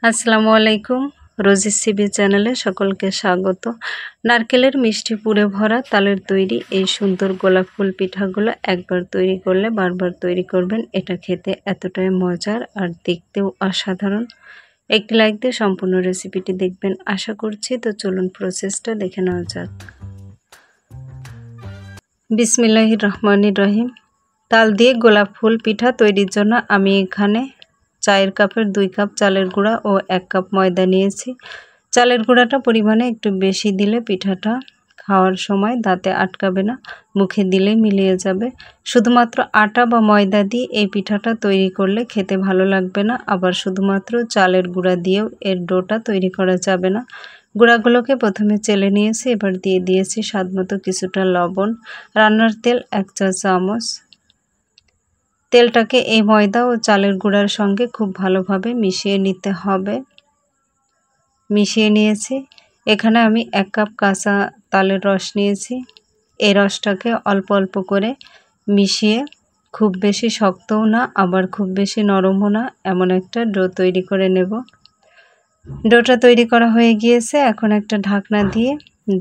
আসসালামু আলাইকুম। Rosie's CB চ্যানেলে সকলকে স্বাগত। নারকেলের মিষ্টি পুরে ভরা তালের তৈরি এই সুন্দর গোলাপ ফুল পিঠাগুলো একবার তৈরি করলে বারবার তৈরি করবেন। এটা খেতে এতটাই মজার আর দেখতেও অসাধারণ। একটি লাইক দিয়ে সম্পূর্ণ রেসিপিটি দেখবেন আশা করছি। তো চলুন প্রসেসটা দেখে নেওয়া যাক। বিসমিল্লাহির রহমানির রহিম। তাল দিয়ে গোলাপ ফুল পিঠা তৈরির জন্য আমি এখানে চায়ের কাপের 2 কাপ চালের গুঁড়া ও 1 কাপ ময়দা নিয়েছি। চালের গুঁড়াটা পরিমাণে একটু বেশি দিলে পিঠাটা খাওয়ার সময় দাঁতে আটকাবে না, মুখে দিলেই মিলিয়ে যাবে। শুধুমাত্র আটা বা ময়দা দিয়ে এই পিঠাটা তৈরি করলে খেতে ভালো লাগবে না, আবার শুধুমাত্র চালের গুঁড়া দিয়েও এর ডোটা তৈরি করা যাবে না। গুঁড়াগুলোকে প্রথমে চেলে নিয়েছি, এবার দিয়ে দিয়েছি স্বাদমতো কিছুটা লবণ, রান্নার তেল 1 চা চামচ। তেলটাকে এই ময়দা ও চালের গুঁড়ার সঙ্গে খুব ভালোভাবে মিশিয়ে নিতে হবে। মিশিয়ে নিয়েছি। এখানে আমি 1 কাপ কাঁচা তালের রস নিয়েছি। এই রসটাকে অল্প অল্প করে মিশিয়ে খুব বেশি শক্তও না আবার খুব বেশি নরমও না, এমন একটা ডো তৈরি করে নেব। ডোটা তৈরি করা হয়ে গিয়েছে। এখন একটা ঢাকনা দিয়ে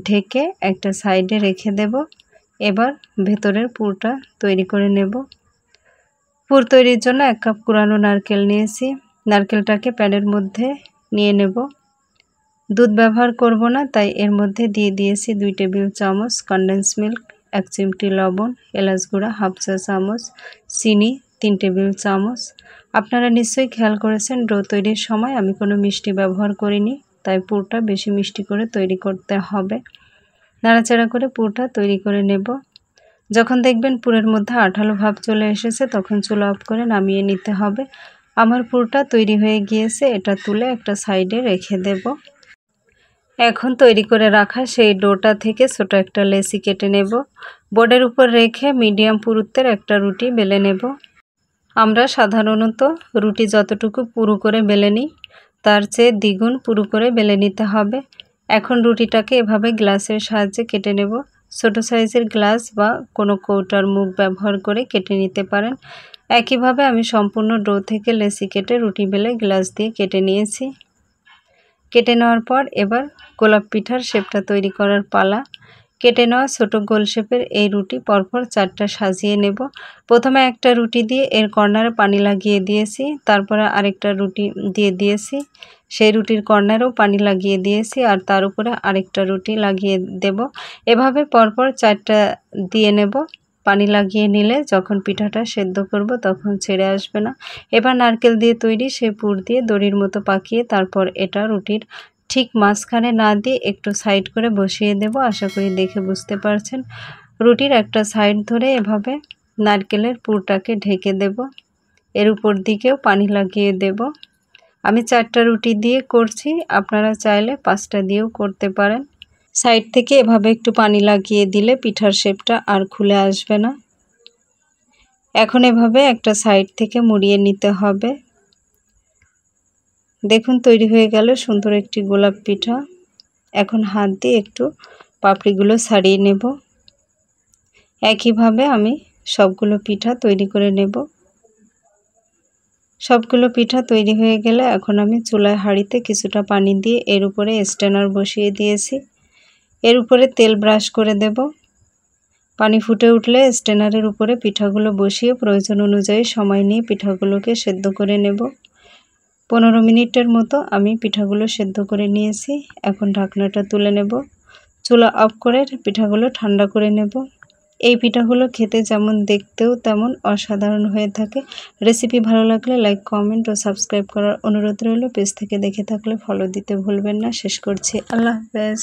ঢেকে একটা সাইডে রেখে দেব। এবার ভেতরের পুরটা তৈরি করে নেব। পুর তৈরির জন্য 1 কাপ কুড়ানো নারকেল নিয়েছি। নারকেলটাকে প্যানের মধ্যে নিয়ে নেব। দুধ ব্যবহার করব না, তাই এর মধ্যে দিয়ে দিয়েছি 2 টেবিল চামচ কনডেন্স মিল্ক, 1 চিমটি লবণ, এলাচ গুঁড়া 1/2 চা চামচ, চিনি 3 টেবিল চামচ। আপনারা নিশ্চয়ই খেয়াল করেছেন ডো তৈরির সময় আমি কোনো মিষ্টি ব্যবহার করিনি, তাই পুরটা বেশি মিষ্টি করে তৈরি করতে হবে। নাড়াচাড়া করে পুরটা তৈরি করে নেব। যখন দেখবেন পুরের মধ্যে আঠালো ভাব চলে এসেছে তখন চুলা অফ করে নামিয়ে নিতে হবে। আমার পুরটা তৈরি হয়ে গিয়েছে, এটা তুলে একটা সাইডে রেখে দেব। এখন তৈরি করে রাখা সেই ডোটা থেকে ছোট একটা লেচি কেটে নেব। বোর্ডের উপর রেখে মিডিয়াম পুরুত্বের একটা রুটি বেলে নেব। আমরা সাধারণত রুটি যতটুকু পুরু করে বেলে নিই তার চেয়ে দ্বিগুণ পুরু করে বেলে নিতে হবে। এখন রুটিটাকে এভাবে গ্লাসের সাহায্যে কেটে নেব। ছোট সাইজের গ্লাস বা কোনো কৌটার মুখ ব্যবহার করে কেটে নিতে পারেন। একইভাবে আমি সম্পূর্ণ ডো থেকে লেচি কেটে রুটি বেলে গ্লাস দিয়ে কেটে নিয়েছি। কেটে নেওয়ার পর এবার গোলাপ পিঠার শেপটা তৈরি করার পালা। কেটে নেওয়া ছোট গোল শেপের এই রুটি পরপর 4টা সাজিয়ে নেব। প্রথমে একটা রুটি দিয়ে এর কর্নারে পানি লাগিয়ে দিয়েছি, তারপরে আরেকটা রুটি দিয়ে দিয়েছি, সেই রুটির কর্নারেও পানি লাগিয়ে দিয়েছি, আর তার উপরে আরেকটা রুটি লাগিয়ে দেব। এভাবে পরপর 4টা দিয়ে নেব। পানি লাগিয়ে নিলে যখন পিঠাটা সেদ্ধ করব তখন ছেড়ে আসবে না। এবার নারকেল দিয়ে তৈরি সেই পুর দিয়ে দড়ির মতো পাকিয়ে তারপর এটা রুটির ঠিক মাঝখানে না দিয়ে একটু সাইড করে বসিয়ে দেব। আশা করি দেখে বুঝতে পারছেন। রুটির একটা সাইড ধরে এভাবে নারকেলের পুরটাকে ঢেকে দেব। এর উপর দিকেও পানি লাগিয়ে দেব। আমি 4টা রুটি দিয়ে করছি, আপনারা চাইলে 5টা দিয়েও করতে পারেন। সাইড থেকে এভাবে একটু পানি লাগিয়ে দিলে পিঠার শেপটা আর খুলে আসবে না। এখন এভাবে একটা সাইড থেকে মুড়িয়ে নিতে হবে। দেখুন তৈরি হয়ে গেল সুন্দর একটি গোলাপ পিঠা। এখন হাত দিয়ে একটু পাপড়িগুলো ছাড়িয়ে নেব। একইভাবে আমি সবগুলো পিঠা তৈরি করে নেব। সবগুলো পিঠা তৈরি হয়ে গেলে এখন আমি চুলায় হাঁড়িতে কিছুটা পানি দিয়ে এর উপরে স্ট্যানার বসিয়ে দিয়েছি। এর উপরে তেল ব্রাশ করে দেব। পানি ফুটে উঠলে স্ট্যানারের উপরে পিঠাগুলো বসিয়ে প্রয়োজন অনুযায়ী সময় নিয়ে পিঠাগুলোকে সেদ্ধ করে নেব। 15 মিনিটের মতো আমি পিঠাগুলো সেদ্ধ করে নিয়েছি। এখন ঢাকনাটা তুলে নেব। চুলা অফ করে পিঠাগুলো ঠান্ডা করে নেব। এই পিঠাগুলো খেতে যেমন দেখতেও তেমন অসাধারণ হয়ে থাকে। রেসিপি ভালো লাগলে লাইক, কমেন্ট ও সাবস্ক্রাইব করার অনুরোধ রইল। পেজ থেকে দেখে থাকলে ফলো দিতে ভুলবেন না। শেষ করছি। আল্লাহ হাফেজ।